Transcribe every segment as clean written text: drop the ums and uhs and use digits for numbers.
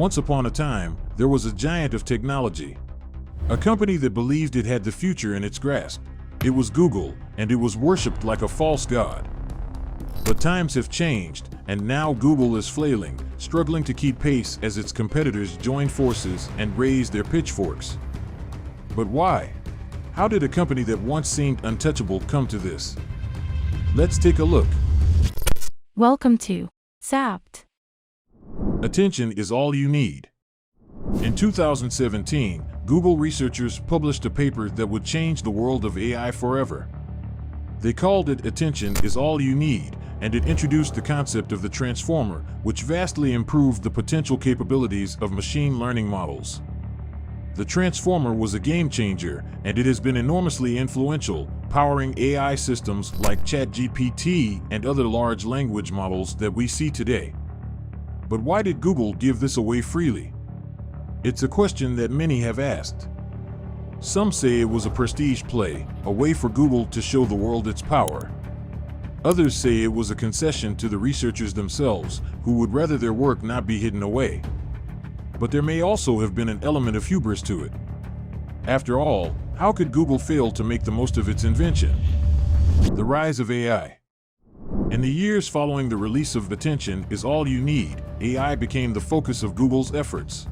Once upon a time, there was a giant of technology. A company that believed it had the future in its grasp. It was Google, and it was worshipped like a false god. But times have changed, and now Google is flailing, struggling to keep pace as its competitors join forces and raise their pitchforks. But why? How did a company that once seemed untouchable come to this? Let's take a look. Welcome to Zapped. Attention is all you need. In 2017, Google researchers published a paper that would change the world of AI forever. They called it Attention is All You Need, and it introduced the concept of the transformer, which vastly improved the potential capabilities of machine learning models. The transformer was a game changer, and it has been enormously influential, powering AI systems like ChatGPT and other large language models that we see today. But why did Google give this away freely? It's a question that many have asked. Some say it was a prestige play, a way for Google to show the world its power. Others say it was a concession to the researchers themselves, who would rather their work not be hidden away. But there may also have been an element of hubris to it. After all, how could Google fail to make the most of its invention? The rise of AI. In the years following the release of Attention is All You Need, AI became the focus of Google's efforts.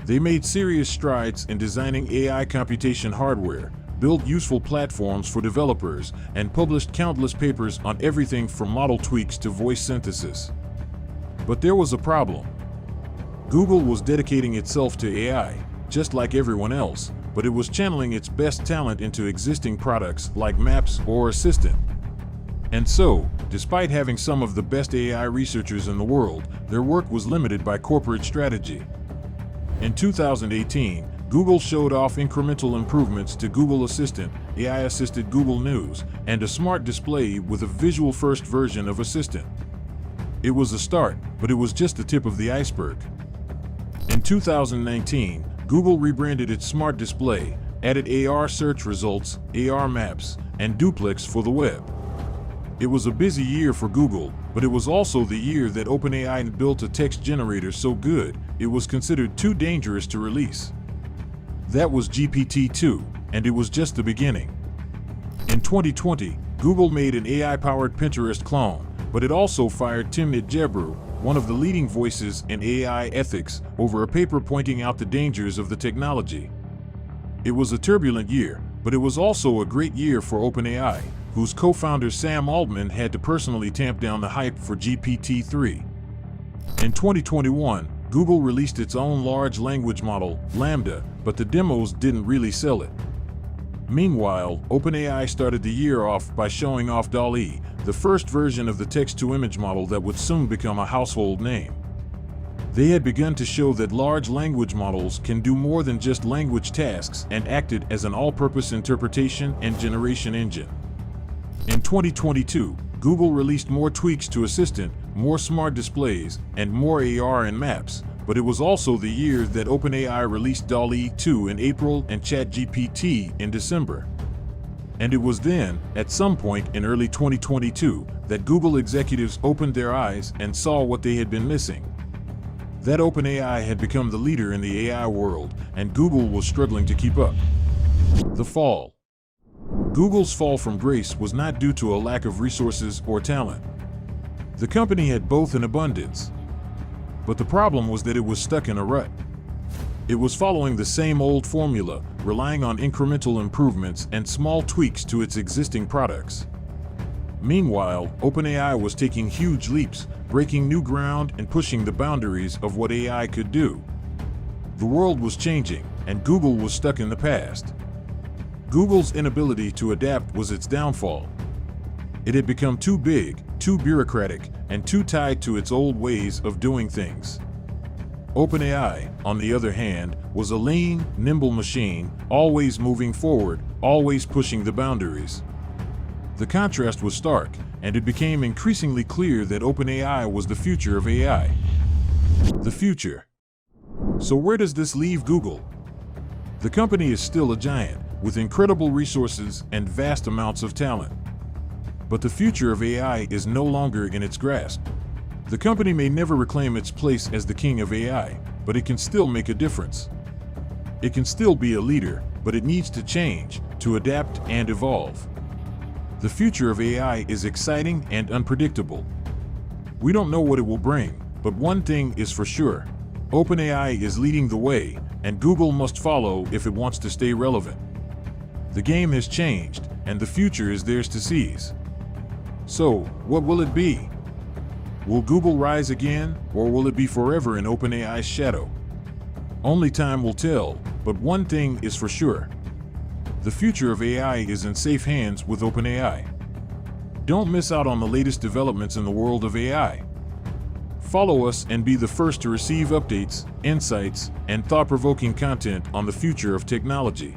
They made serious strides in designing AI computation hardware, built useful platforms for developers, and published countless papers on everything from model tweaks to voice synthesis. But there was a problem. Google was dedicating itself to AI, just like everyone else, but it was channeling its best talent into existing products like Maps or Assistant. And so, despite having some of the best AI researchers in the world, their work was limited by corporate strategy. In 2018, Google showed off incremental improvements to Google Assistant, AI-assisted Google News, and a smart display with a visual-first version of Assistant. It was a start, but it was just the tip of the iceberg. In 2019, Google rebranded its smart display, added AR search results, AR maps, and duplex for the web. It was a busy year for Google, but it was also the year that OpenAI built a text generator so good, it was considered too dangerous to release. That was GPT-2, and it was just the beginning. In 2020, Google made an AI-powered Pinterest clone, but it also fired Timnit Gebru, one of the leading voices in AI ethics, over a paper pointing out the dangers of the technology. It was a turbulent year, but it was also a great year for OpenAI, whose co-founder Sam Altman had to personally tamp down the hype for GPT-3. In 2021, Google released its own large language model, LaMDA, but the demos didn't really sell it. Meanwhile, OpenAI started the year off by showing off DALL-E, the first version of the text-to-image model that would soon become a household name. They had begun to show that large language models can do more than just language tasks and acted as an all-purpose interpretation and generation engine. In 2022, Google released more tweaks to Assistant, more smart displays, and more AR and Maps, but it was also the year that OpenAI released DALL-E 2 in April and ChatGPT in December. And it was then, at some point in early 2022, that Google executives opened their eyes and saw what they had been missing. That OpenAI had become the leader in the AI world, and Google was struggling to keep up. The fall. Google's fall from grace was not due to a lack of resources or talent. The company had both in abundance. But the problem was that it was stuck in a rut. It was following the same old formula, relying on incremental improvements and small tweaks to its existing products. Meanwhile, OpenAI was taking huge leaps, breaking new ground and pushing the boundaries of what AI could do. The world was changing, and Google was stuck in the past. Google's inability to adapt was its downfall. It had become too big, too bureaucratic, and too tied to its old ways of doing things. OpenAI, on the other hand, was a lean, nimble machine, always moving forward, always pushing the boundaries. The contrast was stark, and it became increasingly clear that OpenAI was the future of AI. The future. So where does this leave Google? The company is still a giant, with incredible resources and vast amounts of talent. But the future of AI is no longer in its grasp. The company may never reclaim its place as the king of AI, but it can still make a difference. It can still be a leader, but it needs to change, to adapt and evolve. The future of AI is exciting and unpredictable. We don't know what it will bring, but one thing is for sure. OpenAI is leading the way, and Google must follow if it wants to stay relevant. The game has changed, and the future is theirs to seize. So, what will it be? Will Google rise again, or will it be forever in OpenAI's shadow? Only time will tell, but one thing is for sure. The future of AI is in safe hands with OpenAI. Don't miss out on the latest developments in the world of AI. Follow us and be the first to receive updates, insights, and thought-provoking content on the future of technology.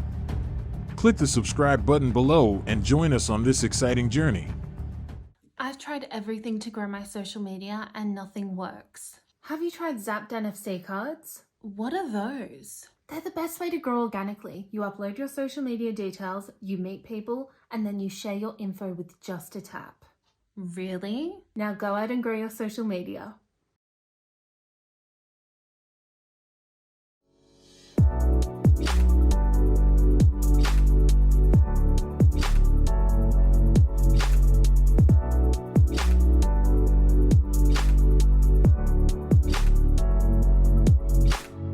Click the subscribe button below and join us on this exciting journey. I've tried everything to grow my social media and nothing works. Have you tried Zapped NFC cards? What are those? They're the best way to grow organically. You upload your social media details, you meet people, and then you share your info with just a tap. Really? Now go out and grow your social media.